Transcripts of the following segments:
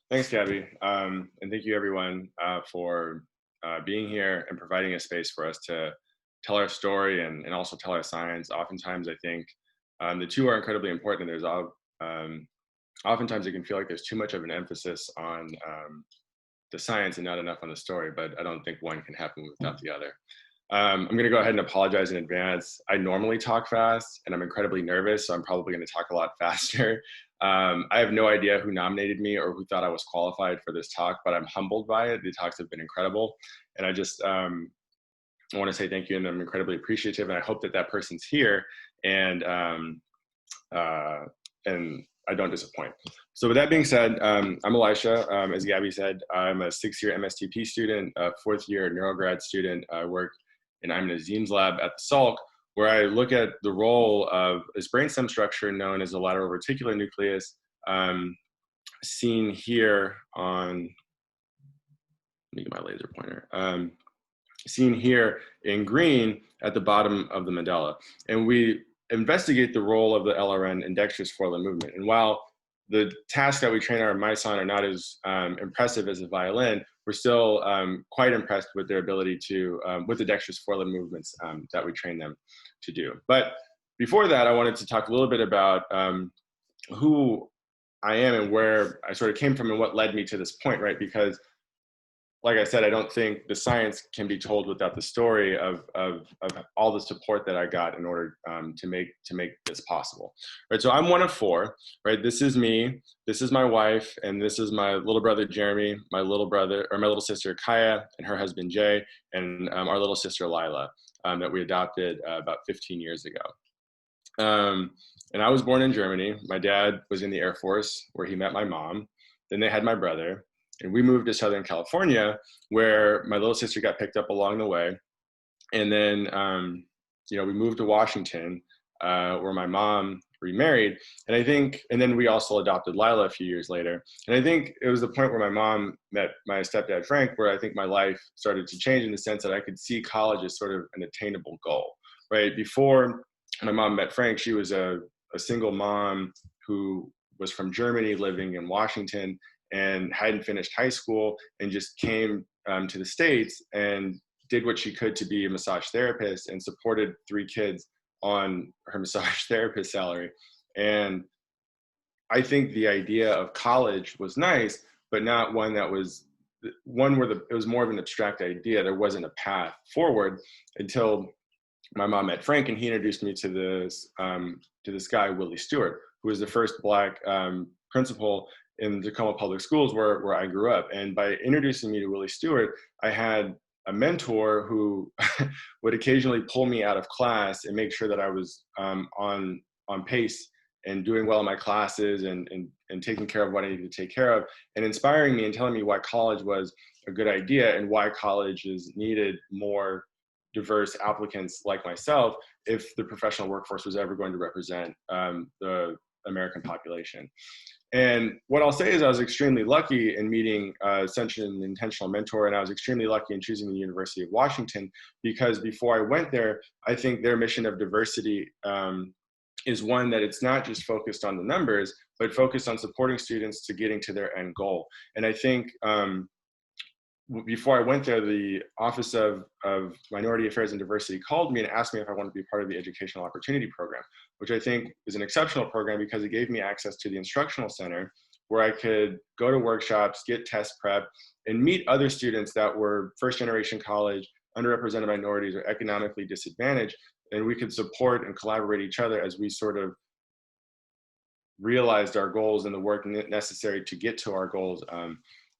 Thanks, Gabby. And thank you, everyone, for being here and providing a space for us to tell our story and also tell our science. Oftentimes, I think the two are incredibly important. And oftentimes it can feel like there's too much of an emphasis on the science and not enough on the story, but I don't think one can happen without the other. I'm going to go ahead and apologize in advance. I normally talk fast and I'm incredibly nervous, so I'm probably going to talk a lot faster. I have no idea who nominated me or who thought I was qualified for this talk, but I'm humbled by it. The talks have been incredible. And I just want to say thank you, and I'm incredibly appreciative. And I hope that that person's here and I don't disappoint. So with that being said, I'm Elisha. As Gabby said, I'm a 6-year MSTP student, a 4th-year neurograd student. I'm in Azim Lab at the Salk, where I look at the role of this brainstem structure known as the lateral reticular nucleus, seen here on, let me get my laser pointer, seen here in green at the bottom of the medulla. And we investigate the role of the LRN in dexterous forelimb movement. And while the tasks that we train our mice on are not as impressive as a violin, we're still quite impressed with their ability to, with the dexterous forelimb movements that we train them to do. But before that, I wanted to talk a little bit about who I am and where I sort of came from and what led me to this point, right? Because like I said, I don't think the science can be told without the story of all the support that I got in order to make this possible, right? So I'm one of 4, right? This is me, this is my wife, and this is my little brother Jeremy, my little sister Kaya, and her husband Jay, and our little sister Lila that we adopted about 15 years ago. And I was born in Germany. My dad was in the Air Force, where he met my mom. Then they had my brother. And we moved to Southern California, where my little sister got picked up along the way. And then, we moved to Washington, where my mom remarried. And then we also adopted Lila a few years later. And I think it was the point where my mom met my stepdad, Frank, where I think my life started to change in the sense that I could see college as sort of an attainable goal, right? Before my mom met Frank, she was a single mom who was from Germany living in Washington and hadn't finished high school and just came to the States and did what she could to be a massage therapist and supported 3 kids on her massage therapist salary. And I think the idea of college was nice, but not one that was one where it was more of an abstract idea. There wasn't a path forward until my mom met Frank, and he introduced me to this guy, Willie Stewart, who was the first Black principal in Tacoma Public Schools where I grew up. And by introducing me to Willie Stewart, I had a mentor who would occasionally pull me out of class and make sure that I was on pace and doing well in my classes and taking care of what I needed to take care of, and inspiring me and telling me why college was a good idea and why colleges needed more diverse applicants like myself if the professional workforce was ever going to represent the American population. And what I'll say is I was extremely lucky in meeting such an intentional mentor, and I was extremely lucky in choosing the University of Washington, because before I went there, I think their mission of diversity is one that it's not just focused on the numbers, but focused on supporting students to getting to their end goal. And I think before I went there, the Office of Minority Affairs and Diversity called me and asked me if I wanted to be part of the Educational Opportunity Program, which I think is an exceptional program because it gave me access to the instructional center where I could go to workshops, get test prep, and meet other students that were first-generation college, underrepresented minorities, or economically disadvantaged, and we could support and collaborate each other as we sort of realized our goals and the work necessary to get to our goals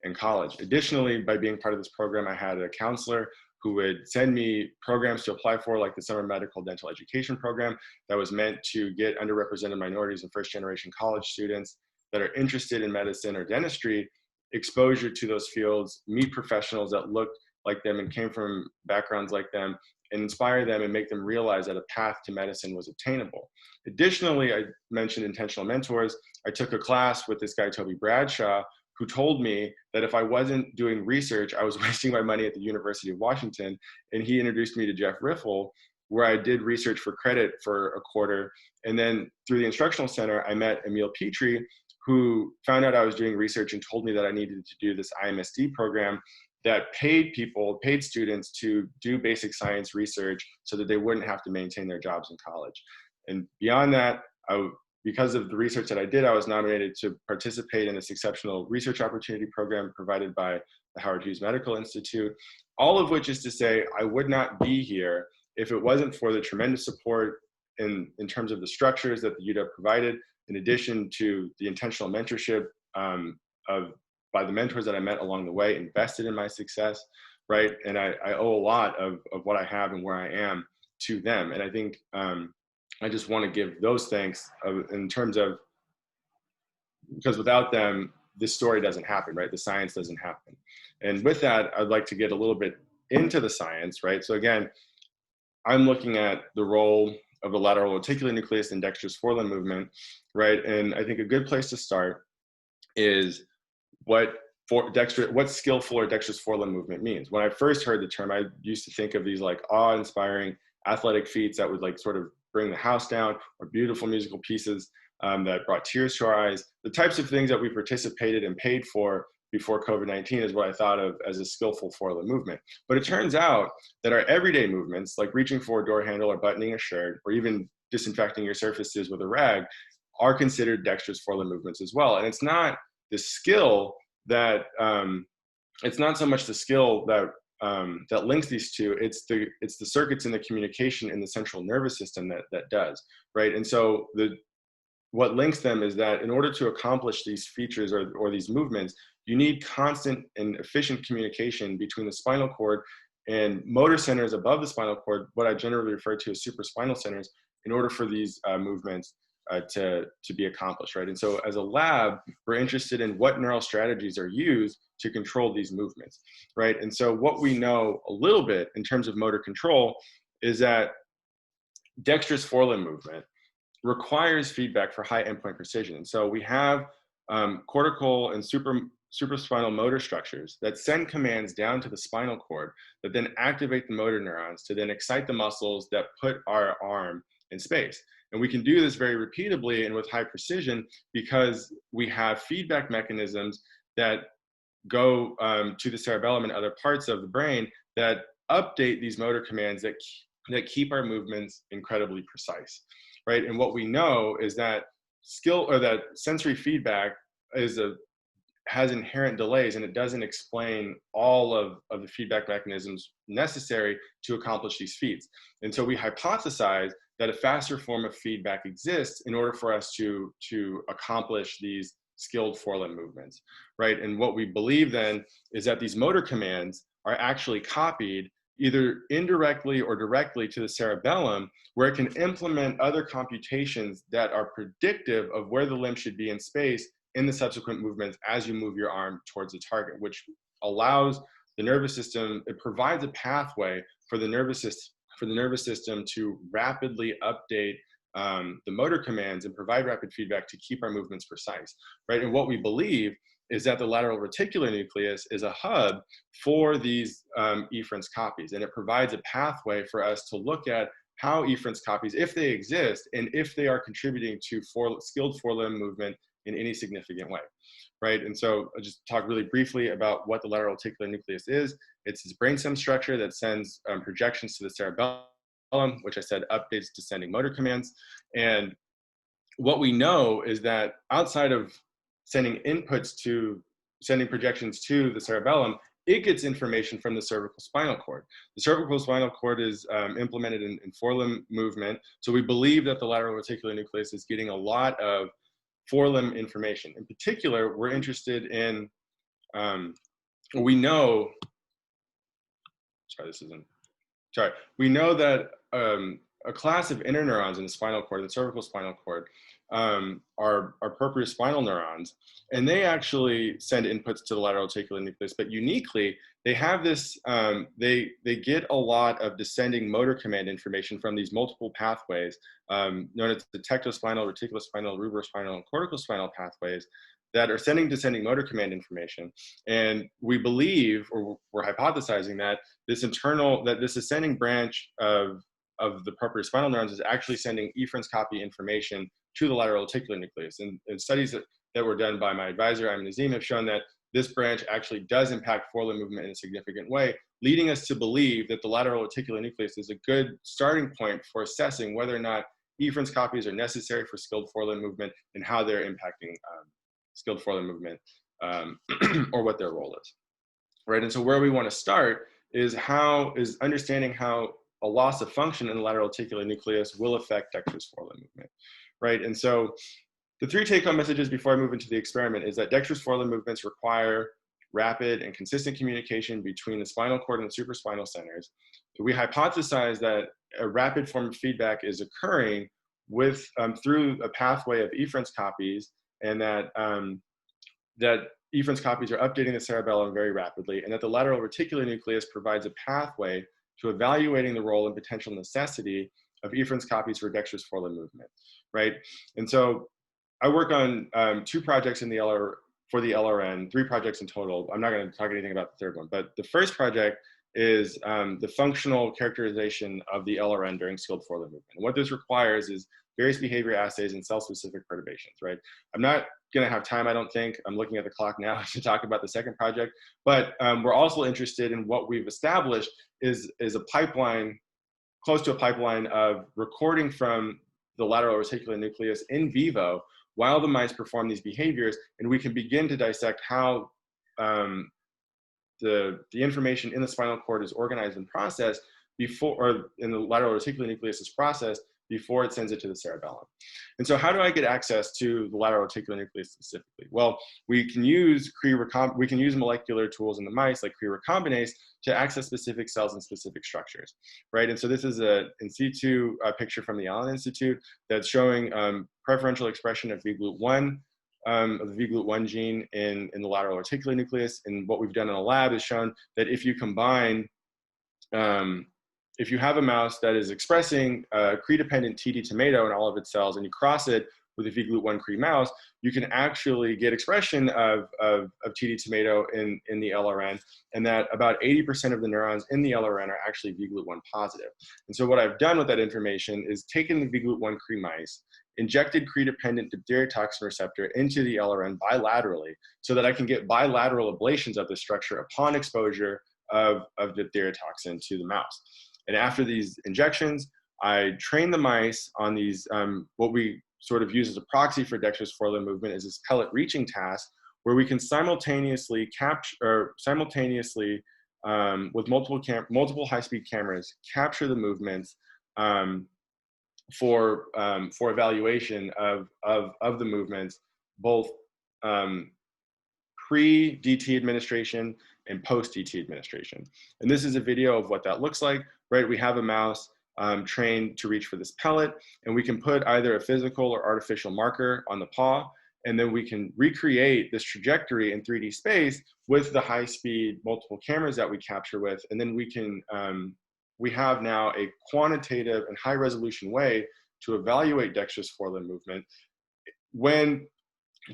in college. Additionally, by being part of this program, I had a counselor who would send me programs to apply for, like the Summer Medical Dental Education Program that was meant to get underrepresented minorities and first-generation college students that are interested in medicine or dentistry exposure to those fields, meet professionals that looked like them and came from backgrounds like them, and inspire them and make them realize that a path to medicine was obtainable. Additionally, I mentioned intentional mentors. I took a class with this guy, Toby Bradshaw, who told me that if I wasn't doing research, I was wasting my money at the University of Washington. And he introduced me to Jeff Riffle, where I did research for credit for a quarter. And then through the instructional center, I met Emil Petrie, who found out I was doing research and told me that I needed to do this IMSD program that paid students to do basic science research so that they wouldn't have to maintain their jobs in college. And beyond that, because of the research that I did, I was nominated to participate in this exceptional research opportunity program provided by the Howard Hughes Medical Institute, all of which is to say I would not be here if it wasn't for the tremendous support in terms of the structures that the UW provided, in addition to the intentional mentorship by the mentors that I met along the way, invested in my success, right? And I owe a lot of what I have and where I am to them. And I think I just want to give those thanks in terms of, because without them, this story doesn't happen, right? The science doesn't happen. And with that, I'd like to get a little bit into the science, right? So again, I'm looking at the role of the lateral reticular nucleus in dexterous forelimb movement, right? And I think a good place to start is what skillful or dexterous forelimb movement means. When I first heard the term, I used to think of these like awe-inspiring athletic feats that would like sort of bring the house down, or beautiful musical pieces that brought tears to our eyes. The types of things that we participated and paid for before COVID-19 is what I thought of as a skillful forelimb movement. But it turns out that our everyday movements, like reaching for a door handle or buttoning a shirt, or even disinfecting your surfaces with a rag, are considered dexterous forelimb movements as well. And it's not the skill that, it's not so much the skill that that links these two, it's the circuits in the communication in the central nervous system that does, right? And so what links them is that in order to accomplish these features or these movements, you need constant and efficient communication between the spinal cord and motor centers above the spinal cord, what I generally refer to as supraspinal centers, in order for these movements to be accomplished, right? And so as a lab, we're interested in what neural strategies are used to control these movements, right? And so what we know a little bit in terms of motor control is that dexterous forelimb movement requires feedback for high endpoint precision. And so we have cortical and supraspinal motor structures that send commands down to the spinal cord that then activate the motor neurons to then excite the muscles that put our arm in space. And we can do this very repeatably and with high precision because we have feedback mechanisms that go to the cerebellum and other parts of the brain that update these motor commands that keep our movements incredibly precise, right? And what we know is that that sensory feedback has inherent delays, and it doesn't explain all of the feedback mechanisms necessary to accomplish these feats. And so we hypothesize that a faster form of feedback exists in order for us to accomplish these skilled forelimb movements, right? And what we believe then is that these motor commands are actually copied either indirectly or directly to the cerebellum, where it can implement other computations that are predictive of where the limb should be in space in the subsequent movements as you move your arm towards the target, which allows the nervous system, it provides a pathway for the nervous system to rapidly update the motor commands and provide rapid feedback to keep our movements precise, right? And what we believe is that the lateral reticular nucleus is a hub for these efferents copies, and it provides a pathway for us to look at how efferents copies, if they exist, and if they are contributing to skilled forelimb movement in any significant way, right? And so I'll just talk really briefly about what the lateral reticular nucleus is. It's this brainstem structure that sends projections to the cerebellum, which I said updates descending motor commands. And what we know is that outside of sending projections to the cerebellum, it gets information from the cervical spinal cord. The cervical spinal cord is implemented in forelimb movement. So we believe that the lateral reticular nucleus is getting a lot of forelimb information. In particular, we're interested in, we know that a class of interneurons in the spinal cord, the cervical spinal cord, are propriospinal neurons, and they actually send inputs to the lateral reticular nucleus. But uniquely, they have this, they get a lot of descending motor command information from these multiple pathways, known as the tectospinal, reticulospinal, rubrispinal, and corticospinal pathways that are sending descending motor command information. And we believe, or we're hypothesizing, that this ascending branch of the propriospinal neurons is actually sending efferents copy information to the lateral reticular nucleus. And studies that that were done by my advisor, Azim, have shown that this branch actually does impact forelimb movement in a significant way, leading us to believe that the lateral reticular nucleus is a good starting point for assessing whether or not efferents copies are necessary for skilled forelimb movement and how they're impacting skilled forelimb movement or what their role is, right? And so where we want to start is understanding how a loss of function in the lateral reticular nucleus will affect dexterous forelimb movement, right? And so the three take-home messages before I move into the experiment is that dexterous forelimb movements require rapid and consistent communication between the spinal cord and the supraspinal centers. We hypothesize that a rapid form of feedback is occurring with through a pathway of efferents copies, and that that efferents copies are updating the cerebellum very rapidly, and that the lateral reticular nucleus provides a pathway to evaluating the role and potential necessity of efferents copies for dexterous forelimb movement, right? And so I work on 2 projects in the for the LRN, 3 projects in total. I'm not going to talk anything about the third one, but the first project is the functional characterization of the LRN during skilled forelimb movement. And what this requires is various behavior assays and cell-specific perturbations, right? I'm not going to have time, I don't think. I'm looking at the clock now to talk about the second project, but we're also interested in what we've established is a pipeline, close to a pipeline of recording from the lateral reticular nucleus in vivo while the mice perform these behaviors, and we can begin to dissect how the information in the spinal cord is organized and processed before, or in the lateral reticular nucleus is processed before it sends it to the cerebellum. And so how do I get access to the lateral reticular nucleus specifically? Well, we can use molecular tools in the mice like Cre-recombinase to access specific cells and specific structures, right? And so this is an in situ picture from the Allen Institute that's showing preferential expression of VGLUT1, of the VGLUT1 gene in the lateral reticular nucleus. And what we've done in the lab is shown that if you combine if you have a mouse that is expressing Cre-dependent TD tomato in all of its cells, and you cross it with a VGLUT1 Cre mouse, you can actually get expression of TD tomato in the LRN, and that about 80% of the neurons in the LRN are actually VGLUT1 positive. And so what I've done with that information is taken the VGLUT1 Cre mice, injected Cre-dependent diphtheria toxin receptor into the LRN bilaterally so that I can get bilateral ablations of the structure upon exposure of diphtheria toxin to the mouse. And after these injections, I train the mice on these, what we sort of use as a proxy for dexterous forelimb movement is this pellet reaching task, where we can simultaneously with multiple high-speed cameras, capture the movements for evaluation of the movements, both pre-DT administration and post-DT administration. And this is a video of what that looks like, right? We have a mouse trained to reach for this pellet, and we can put either a physical or artificial marker on the paw, and then we can recreate this trajectory in 3D space with the high-speed multiple cameras that we capture with, and then we can, we have now a quantitative and high-resolution way to evaluate dexterous forelimb movement when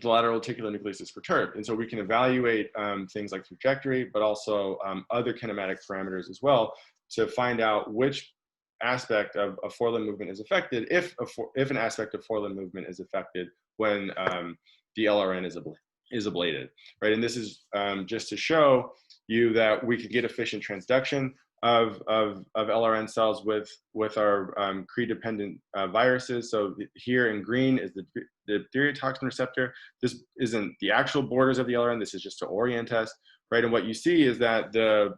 the lateral reticular nucleus is perturbed. And so we can evaluate things like trajectory, but also other kinematic parameters as well to find out which aspect of forelimb movement is affected, if an aspect of forelimb movement is affected when the LRN is ablated, right? And this is just to show you that we could get efficient transduction of LRN cells with our Cre-dependent viruses. So here in green is the diphtheria toxin receptor. This isn't the actual borders of the LRN. This is just to orient us, right? And what you see is that the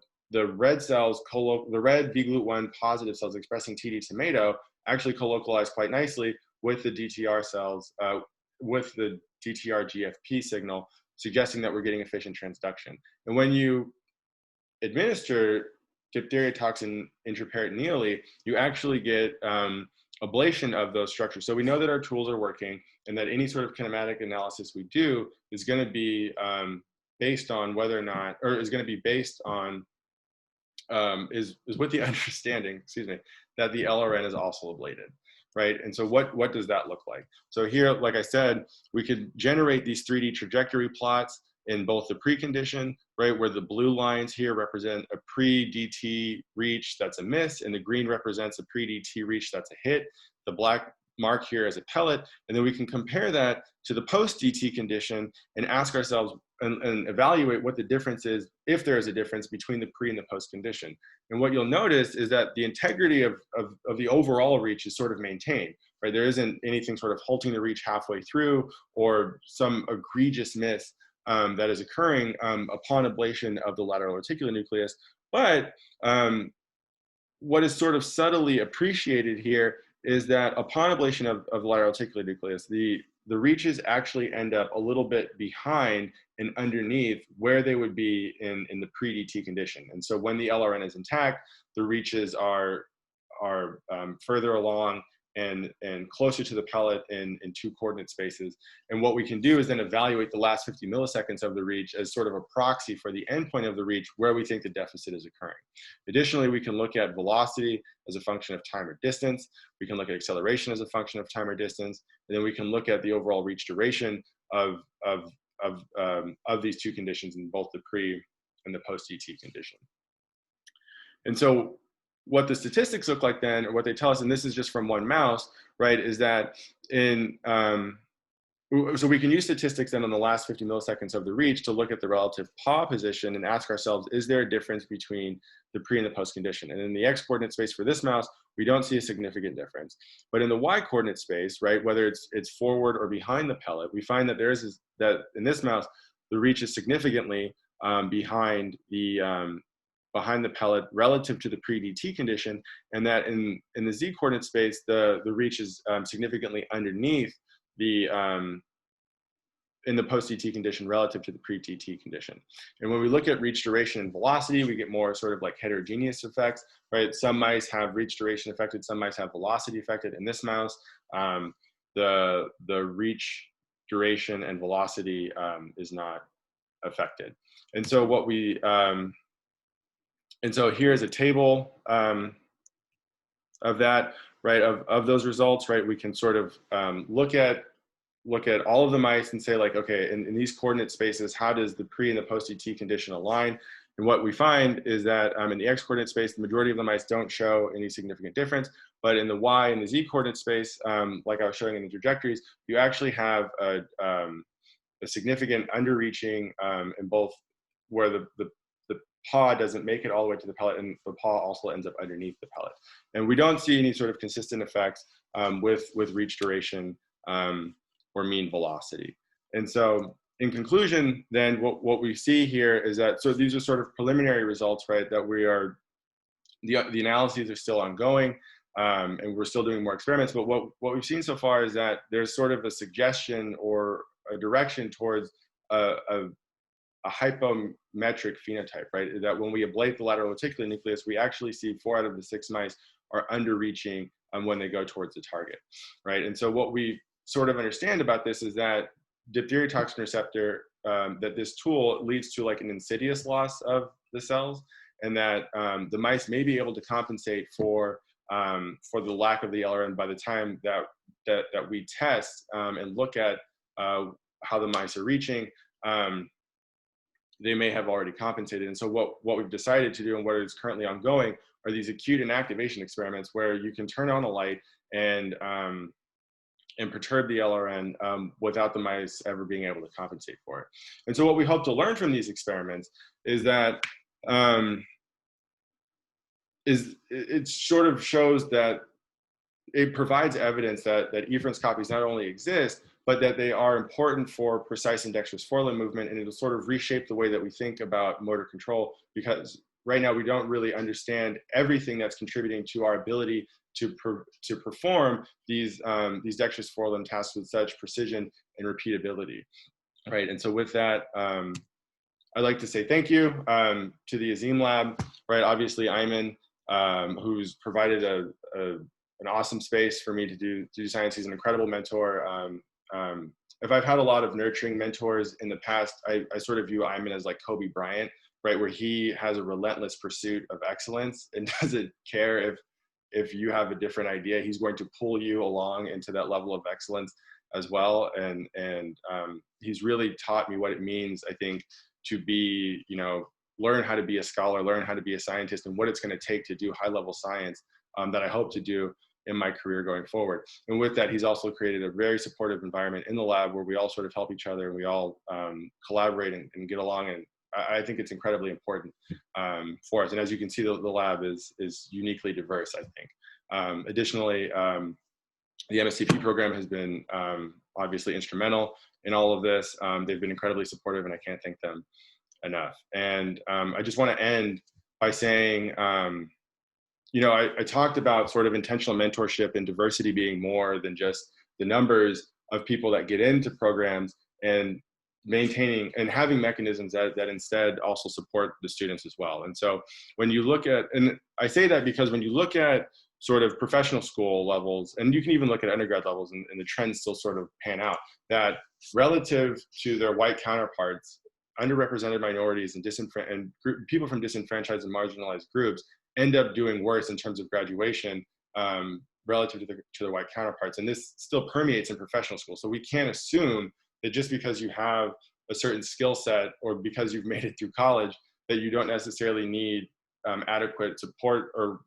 red cells, the red VGLUT1 positive cells expressing TD tomato actually colocalize quite nicely with the DTR cells, with the DTR GFP signal, suggesting that we're getting efficient transduction. And when you administer diphtheria toxin intraperitoneally, you actually get ablation of those structures. So we know that our tools are working, and that any sort of kinematic analysis we do is going to be based on whether or not, or is going to be based on, is with the understanding, excuse me, that the LRN is also ablated, right? And so what does that look like? So here, like I said, we could generate these 3D trajectory plots in both the precondition, right, where the blue lines here represent a pre-DT reach that's a miss, and the green represents a pre-DT reach that's a hit. The black mark here as a pellet, and then we can compare that to the post-DT condition and ask ourselves and evaluate what the difference is, if there is a difference between the pre and the post condition. And what you'll notice is that the integrity of the overall reach is sort of maintained, right? There isn't anything sort of halting the reach halfway through or some egregious miss that is occurring upon ablation of the lateral reticular nucleus. But what is sort of subtly appreciated here is that upon ablation of the lateral reticular nucleus, the reaches actually end up a little bit behind and underneath where they would be in the pre-DT condition. And so when the LRN is intact, the reaches are further along and closer to the pellet in 2 coordinate spaces. And what we can do is then evaluate the last 50 milliseconds of the reach as sort of a proxy for the endpoint of the reach where we think the deficit is occurring. Additionally, we can look at velocity as a function of time or distance. We can look at acceleration as a function of time or distance. And then we can look at the overall reach duration of these 2 conditions in both the pre and the post-DT condition. And so what the statistics look like then, or what they tell us, and this is just from one mouse, right, is that so we can use statistics then on the last 50 milliseconds of the reach to look at the relative paw position and ask ourselves, is there a difference between the pre and the post condition? And in the X coordinate space for this mouse, we don't see a significant difference. But in the Y coordinate space, right, whether it's forward or behind the pellet, we find that that in this mouse, the reach is significantly behind the pellet relative to the pre-DT condition, and that in the Z coordinate space, the reach is significantly underneath the in the post-DT condition relative to the pre-DT condition. And when we look at reach duration and velocity, we get more sort of like heterogeneous effects, right? Some mice have reach duration affected, some mice have velocity affected. In this mouse, the reach duration and velocity is not affected. And so what we and so here's a table of that, right, of those results, right? We can sort of look at all of the mice and say, like, okay, in these coordinate spaces, how does the pre and the post-DT condition align? And what we find is that in the X coordinate space, the majority of the mice don't show any significant difference. But in the Y and the Z coordinate space, like I was showing in the trajectories, you actually have a significant underreaching in both where the paw doesn't make it all the way to the pellet, and the paw also ends up underneath the pellet. And we don't see any sort of consistent effects with reach duration or mean velocity. And so in conclusion, then what we see here is that, so these are sort of preliminary results, right, that the analyses are still ongoing, and we're still doing more experiments, but what we've seen so far is that there's sort of a suggestion or a direction towards a hypometric phenotype, right? That when we ablate the lateral reticular nucleus, we actually see 4 out of the 6 mice are underreaching when they go towards the target, right? And so what we sort of understand about this is that diphtheria toxin receptor, that this tool leads to like an insidious loss of the cells, and that the mice may be able to compensate for the lack of the LRN by the time that we test and look at how the mice are reaching. They may have already compensated. And so what we've decided to do and what is currently ongoing are these acute inactivation experiments where you can turn on a light and perturb the LRN without the mice ever being able to compensate for it. And so what we hope to learn from these experiments is that it sort of shows that it provides evidence that efference copies not only exist, but that they are important for precise and dexterous forelimb movement, and it'll sort of reshape the way that we think about motor control, because right now we don't really understand everything that's contributing to our ability to perform these dexterous forelimb tasks with such precision and repeatability, right? And so with that, I'd like to say thank you to the Azim Lab, right? Obviously, Ayman, who's provided an awesome space for me to do science. He's an incredible mentor. If I've had a lot of nurturing mentors in the past, I sort of view Ayman as like Kobe Bryant, right? Where he has a relentless pursuit of excellence and doesn't care if you have a different idea. He's going to pull you along into that level of excellence as well. And he's really taught me what it means, I think, to be, learn how to be a scholar, learn how to be a scientist, and what it's going to take to do high level science that I hope to do in my career going forward. And with that, he's also created a very supportive environment in the lab where we all sort of help each other and we all collaborate and get along. And I think it's incredibly important for us. And as you can see, the lab is uniquely diverse, I think. Additionally, the MSTP program has been obviously instrumental in all of this. They've been incredibly supportive, and I can't thank them enough. And I just want to end by saying, you know, I talked about sort of intentional mentorship and diversity being more than just the numbers of people that get into programs, and maintaining and having mechanisms that instead also support the students as well. And so when you look at, and I say that because when you look at sort of professional school levels, and you can even look at undergrad levels, and the trends still sort of pan out, that relative to their white counterparts, underrepresented minorities and people from disenfranchised and marginalized groups end up doing worse in terms of graduation relative to their white counterparts. And this still permeates in professional school. So we can't assume that just because you have a certain skill set or because you've made it through college, that you don't necessarily need adequate support or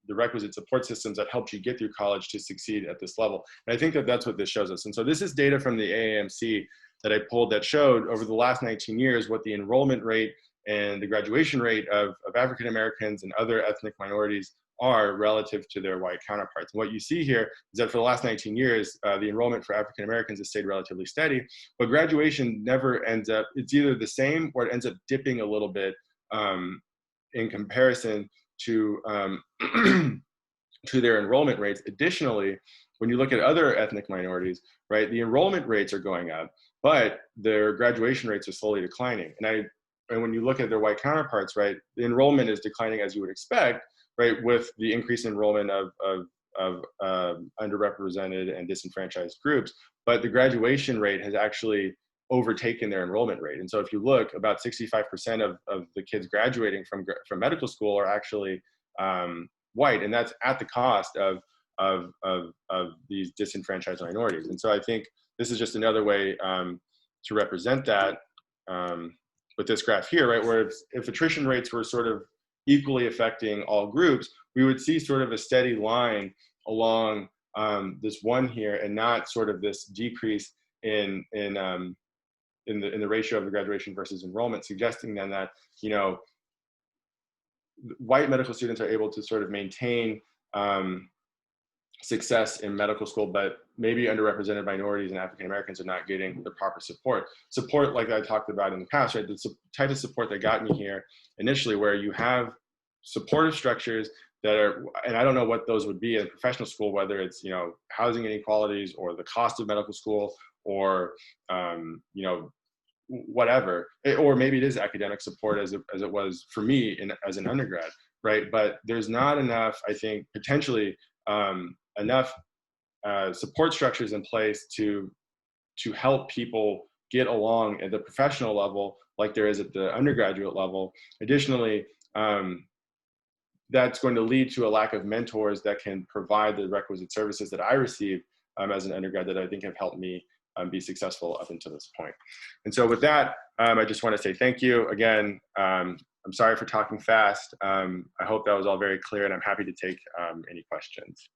the requisite support systems that helped you get through college to succeed at this level. And I think that that's what this shows us. And so this is data from the AAMC that I pulled that showed over the last 19 years what the enrollment rate and the graduation rate of African Americans and other ethnic minorities are relative to their white counterparts. And what you see here is that for the last 19 years, the enrollment for African Americans has stayed relatively steady, but graduation never ends up, it's either the same or it ends up dipping a little bit in comparison to to their enrollment rates. Additionally, when you look at other ethnic minorities, right, the enrollment rates are going up, but their graduation rates are slowly declining. And when you look at their white counterparts, right, the enrollment is declining as you would expect, right, with the increased enrollment of underrepresented and disenfranchised groups, but the graduation rate has actually overtaken their enrollment rate. And so if you look, about 65% of the kids graduating from medical school are actually white, and that's at the cost of these disenfranchised minorities. And so I think this is just another way to represent that with this graph here, right, where if attrition rates were sort of equally affecting all groups, we would see sort of a steady line along this one here, and not sort of this decrease in the ratio of the graduation versus enrollment, suggesting then that, you know, white medical students are able to sort of maintain success in medical school, but maybe underrepresented minorities and African Americans are not getting the proper support. Support like I talked about in the past, right? The type of support that got me here initially, where you have supportive structures that are, and I don't know what those would be in professional school, whether it's, you know, housing inequalities or the cost of medical school or, you know, whatever, or maybe it is academic support as it was for me as an undergrad, right? But there's not enough, I think, potentially enough support structures in place to help people get along at the professional level like there is at the undergraduate level. Additionally, that's going to lead to a lack of mentors that can provide the requisite services that I received as an undergrad that I think have helped me be successful up until this point. And so with that, I just want to say thank you again. I'm sorry for talking fast. I hope that was all very clear, and I'm happy to take any questions.